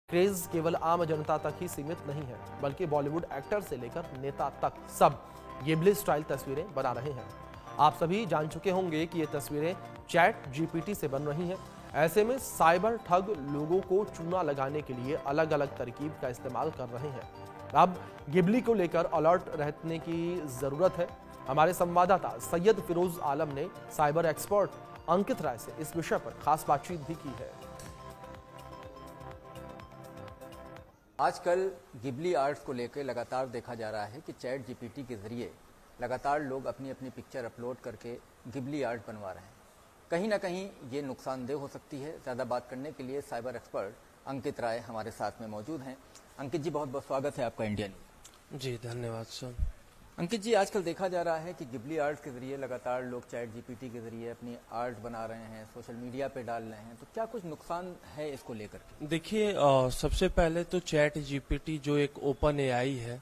Craze केवल आम जनता तक ही सीमित नहीं है, बल्कि बॉलीवुड एक्टर से लेकर नेता तक सब गिबली स्टाइल तस्वीरें बना रहे हैं। आप सभी जान चुके होंगे कि ये तस्वीरें चैट जीपीटी से बन रही हैं। ऐसे में साइबर ठग लोगों को चूना लगाने के लिए अलग अलग तरकीब का इस्तेमाल कर रहे हैं। अब गिबली को लेकर अलर्ट रहने की जरूरत है। हमारे संवाददाता सैयद फिरोज आलम ने साइबर एक्सपर्ट अंकित राय से इस विषय पर खास बातचीत भी की है। आजकल गिबली आर्ट्स को लेकर लगातार देखा जा रहा है कि चैट जीपीटी के जरिए लगातार लोग अपनी अपनी पिक्चर अपलोड करके गिबली आर्ट बनवा रहे हैं। कहीं ना कहीं ये नुकसानदेह हो सकती है। ज़्यादा बात करने के लिए साइबर एक्सपर्ट अंकित राय हमारे साथ में मौजूद हैं। अंकित जी, बहुत बहुत स्वागत है आपका इंडिया न्यूज। जी धन्यवाद सर। अंकित जी, आजकल देखा जा रहा है कि गिबली आर्ट के जरिए लगातार लोग चैट जीपीटी के जरिए अपनी आर्ट बना रहे हैं, सोशल मीडिया पे डाल रहे हैं, तो क्या कुछ नुकसान है इसको लेकर के? देखिए, सबसे पहले तो चैट जीपीटी जो एक ओपन एआई है,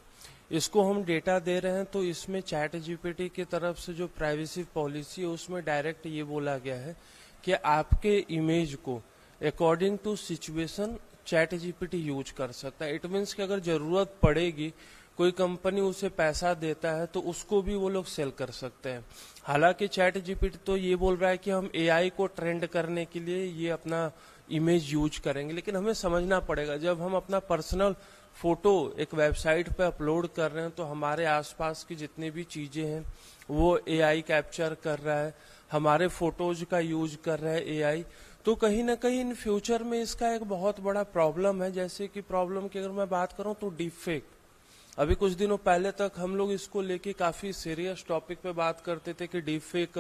इसको हम डेटा दे रहे हैं, तो इसमें चैट जीपीटी की तरफ से जो प्राइवेसी पॉलिसी है उसमें डायरेक्ट ये बोला गया है कि आपके इमेज को according to situation chat GPT use कर सकता है। इट मीन्स कि अगर जरूरत पड़ेगी, कोई कंपनी उसे पैसा देता है तो उसको भी वो लोग सेल कर सकते हैं। हालांकि चैट जीपीटी तो ये बोल रहा है कि हम एआई को ट्रेंड करने के लिए ये अपना इमेज यूज करेंगे, लेकिन हमें समझना पड़ेगा, जब हम अपना पर्सनल फोटो एक वेबसाइट पे अपलोड कर रहे हैं तो हमारे आसपास की जितनी भी चीजें हैं वो एआई कैप्चर कर रहा है, हमारे फोटोज का यूज कर रहा है एआई। तो कहीं ना कहीं इन फ्यूचर में इसका एक बहुत बड़ा प्रॉब्लम है। जैसे कि प्रॉब्लम की अगर मैं बात करूं तो डीप फेक, अभी कुछ दिनों पहले तक हम लोग इसको लेके काफी सीरियस टॉपिक पे बात करते थे कि डीप फेक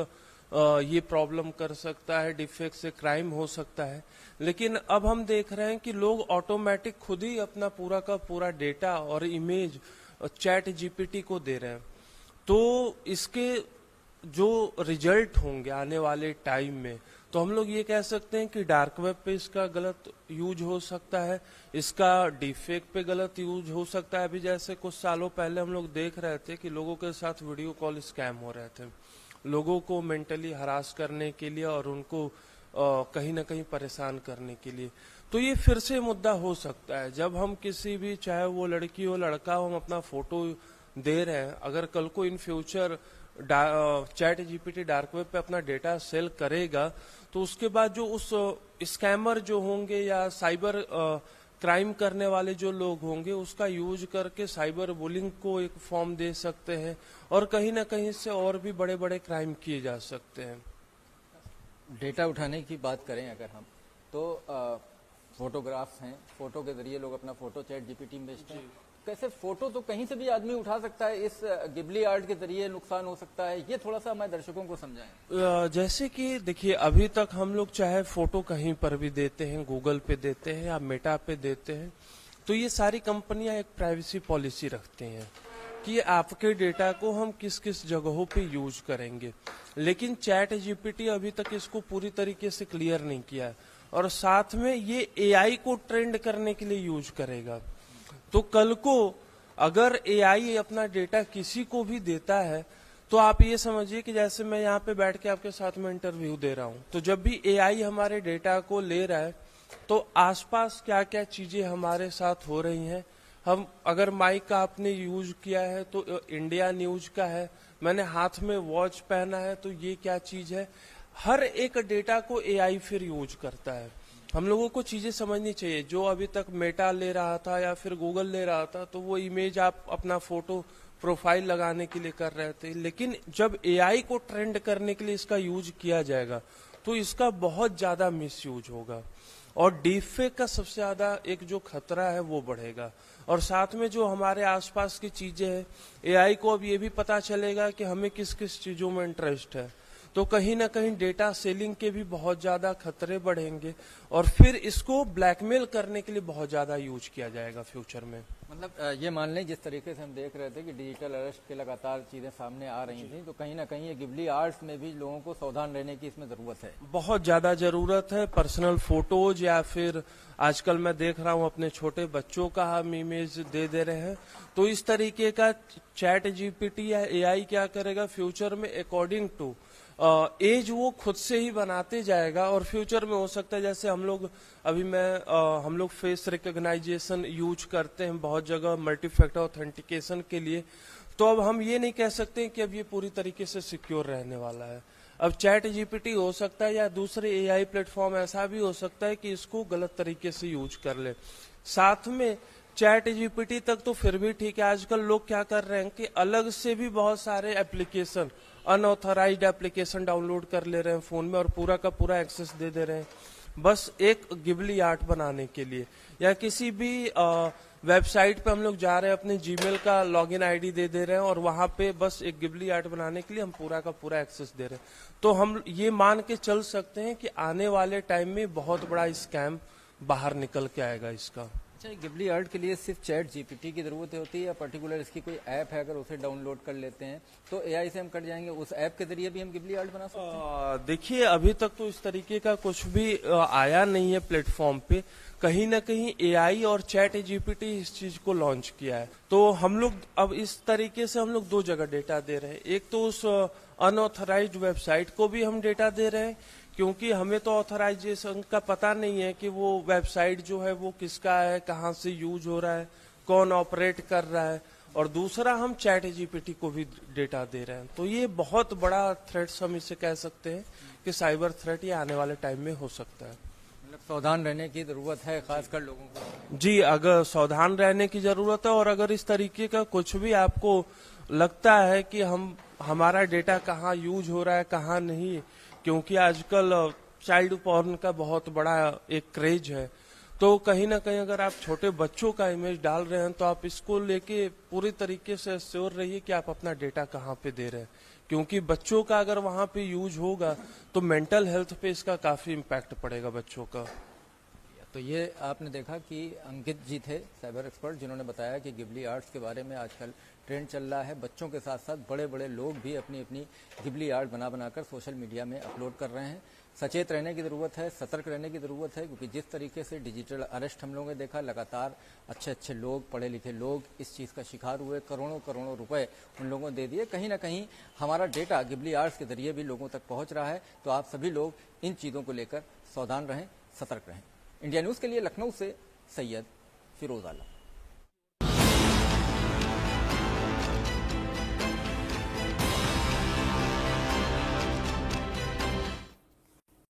ये प्रॉब्लम कर सकता है, डीप फेक से क्राइम हो सकता है। लेकिन अब हम देख रहे हैं कि लोग ऑटोमेटिक खुद ही अपना पूरा का पूरा डेटा और इमेज चैट जीपीटी को दे रहे हैं। तो इसके जो रिजल्ट होंगे आने वाले टाइम में, तो हम लोग ये कह सकते हैं कि डार्क वेब पे इसका गलत यूज हो सकता है, इसका डीप फेक पे गलत यूज हो सकता है। अभी जैसे कुछ सालों पहले हम लोग देख रहे थे कि लोगों के साथ वीडियो कॉल स्कैम हो रहे थे, लोगों को मेंटली हरास करने के लिए और उनको कहीं ना कहीं परेशान करने के लिए। तो ये फिर से मुद्दा हो सकता है, जब हम किसी भी, चाहे वो लड़की हो लड़का हो, हम अपना फोटो दे रहे हैं, अगर कल को in future chat GPT dark web पे अपना डेटा सेल करेगा, तो उसके बाद जो उस स्कैमर जो होंगे या साइबर क्राइम करने वाले जो लोग होंगे उसका यूज करके साइबर बुलिंग को एक फॉर्म दे सकते हैं और कहीं ना कहीं से और भी बड़े बड़े क्राइम किए जा सकते हैं। डेटा उठाने की बात करें अगर हम, तो फोटोग्राफ्स हैं, फोटो के जरिए लोग अपना फोटो चैट जीपीटी में भेजते हैं। कैसे फोटो तो कहीं से भी आदमी उठा सकता है, इस गिबली आर्ट के जरिए नुकसान हो सकता है, ये थोड़ा सा हमारे दर्शकों को समझाएं। जैसे कि देखिए, अभी तक हम लोग चाहे फोटो कहीं पर भी देते हैं, गूगल पे देते हैं या मेटा पे देते हैं, तो ये सारी कंपनियां एक प्राइवेसी पॉलिसी रखती हैं कि आपके डेटा को हम किस किस जगहों पे यूज करेंगे। लेकिन चैट जीपीटी अभी तक इसको पूरी तरीके से क्लियर नहीं किया है और साथ में ये एआई को ट्रेंड करने के लिए यूज करेगा। तो कल को अगर एआई अपना डेटा किसी को भी देता है, तो आप ये समझिए कि जैसे मैं यहाँ पे बैठ के आपके साथ में इंटरव्यू दे रहा हूँ, तो जब भी एआई हमारे डेटा को ले रहा है तो आसपास क्या क्या चीजें हमारे साथ हो रही हैं, हम अगर माइक का आपने यूज किया है तो इंडिया न्यूज का है, मैंने हाथ में वॉच पहना है तो ये क्या चीज है, हर एक डेटा को एआई फिर यूज करता है। हम लोगों को चीजें समझनी चाहिए। जो अभी तक मेटा ले रहा था या फिर गूगल ले रहा था, तो वो इमेज आप अपना फोटो प्रोफाइल लगाने के लिए कर रहे थे, लेकिन जब एआई को ट्रेंड करने के लिए इसका यूज किया जाएगा तो इसका बहुत ज्यादा मिसयूज होगा और डीपफेक का सबसे ज्यादा एक जो खतरा है वो बढ़ेगा। और साथ में जो हमारे आसपास की चीजें हैं, एआई को अब ये भी पता चलेगा कि हमें किस किस चीजों में इंटरेस्ट है, तो कहीं ना कहीं डेटा सेलिंग के भी बहुत ज्यादा खतरे बढ़ेंगे और फिर इसको ब्लैकमेल करने के लिए बहुत ज्यादा यूज किया जाएगा फ्यूचर में। मतलब ये मान लें, जिस तरीके से हम देख रहे थे कि डिजिटल अरेस्ट के लगातार चीजें सामने आ रही थी, तो कहीं ना कहीं ये गिबली आर्ट्स में भी लोगों को सावधान रहने की इसमें जरूरत है। बहुत ज्यादा जरूरत है। पर्सनल फोटोज या फिर आजकल मैं देख रहा हूँ अपने छोटे बच्चों का हम इमेज दे रहे हैं, तो इस तरीके का चैट जीपीटी या एआई क्या करेगा फ्यूचर में, अकॉर्डिंग टू एज वो खुद से ही बनाते जाएगा और फ्यूचर में हो सकता है जैसे हम लोग फेस रिकॉग्नाइजेशन यूज करते हैं बहुत जगह मल्टी फैक्टर ऑथेंटिकेशन के लिए, तो अब हम ये नहीं कह सकते कि अब ये पूरी तरीके से सिक्योर रहने वाला है। अब चैट जीपीटी हो सकता है या दूसरे एआई प्लेटफॉर्म ऐसा भी हो सकता है कि इसको गलत तरीके से यूज कर ले। साथ में चैट जीपीटी तक तो फिर भी ठीक है, आजकल लोग क्या कर रहे हैं कि अलग से भी बहुत सारे एप्लीकेशन, अनऑथराइज्ड एप्लीकेशन डाउनलोड कर ले रहे हैं फोन में और पूरा का पूरा एक्सेस दे दे रहे हैं बस एक गिबली आर्ट बनाने के लिए। या किसी भी वेबसाइट पे हम लोग जा रहे हैं, अपने जीमेल का लॉगिन आईडी दे दे रहे हैं और वहां पे बस एक गिबली आर्ट बनाने के लिए हम पूरा का पूरा एक्सेस दे रहे हैं। तो हम ये मान के चल सकते हैं कि आने वाले टाइम में बहुत बड़ा स्कैम बाहर निकल के आएगा इसका। अच्छा, गिबली आर्ट के लिए सिर्फ चैट जीपीटी की जरूरत होती है या पर्टिकुलर इसकी कोई ऐप है, अगर उसे डाउनलोड कर लेते हैं तो एआई से हम कट जाएंगे, उस ऐप के जरिए भी हम गिबली आर्ट बना सकते हैं? देखिए, अभी तक तो इस तरीके का कुछ भी आया नहीं है प्लेटफॉर्म पे। कहीं ना कहीं एआई और चैट जीपीटी इस चीज को लॉन्च किया है, तो हम लोग अब इस तरीके से हम लोग दो जगह डेटा दे रहे हैं। एक तो उस अनऑथराइज्ड वेबसाइट को भी हम डेटा दे रहे हैं क्योंकि हमें तो ऑथराइजेशन का पता नहीं है कि वो वेबसाइट जो है वो किसका है, कहाँ से यूज हो रहा है, कौन ऑपरेट कर रहा है। और दूसरा हम चैट जीपीटी को भी डेटा दे रहे हैं। तो ये बहुत बड़ा थ्रेट्स हम इसे कह सकते हैं कि साइबर थ्रेट ये आने वाले टाइम में हो सकता है। मतलब सावधान रहने की जरूरत है खासकर लोगों को। जी, अगर सावधान रहने की जरूरत है और अगर इस तरीके का कुछ भी आपको लगता है कि हमारा डेटा कहाँ यूज हो रहा है कहाँ नहीं, क्योंकि आजकल चाइल्ड पॉर्न का बहुत बड़ा एक क्रेज है, तो कहीं ना कहीं अगर आप छोटे बच्चों का इमेज डाल रहे हैं तो आप इसको लेके पूरी तरीके से श्योर रहिए कि आप अपना डेटा कहाँ पे दे रहे हैं, क्योंकि बच्चों का अगर वहां पे यूज होगा तो मेंटल हेल्थ पे इसका काफी इम्पैक्ट पड़ेगा बच्चों का। तो ये आपने देखा कि अंकित जी थे साइबर एक्सपर्ट, जिन्होंने बताया कि गिबली आर्ट्स के बारे में आजकल ट्रेंड चल रहा है। बच्चों के साथ साथ बड़े बड़े लोग भी अपनी अपनी गिबली आर्ट बनाकर सोशल मीडिया में अपलोड कर रहे हैं। सचेत रहने की ज़रूरत है, सतर्क रहने की ज़रूरत है, क्योंकि जिस तरीके से डिजिटल अरेस्ट हम लोगों ने देखा, लगातार अच्छे अच्छे लोग, पढ़े लिखे लोग इस चीज़ का शिकार हुए, करोड़ों करोड़ों रुपए उन लोगों ने दे दिए। कहीं ना कहीं हमारा डेटा गिबली आर्ट्स के जरिए भी लोगों तक पहुँच रहा है। तो आप सभी लोग इन चीज़ों को लेकर सावधान रहें, सतर्क रहें। इंडिया न्यूज़ के लिए लखनऊ से सैयद फिरोज आलम।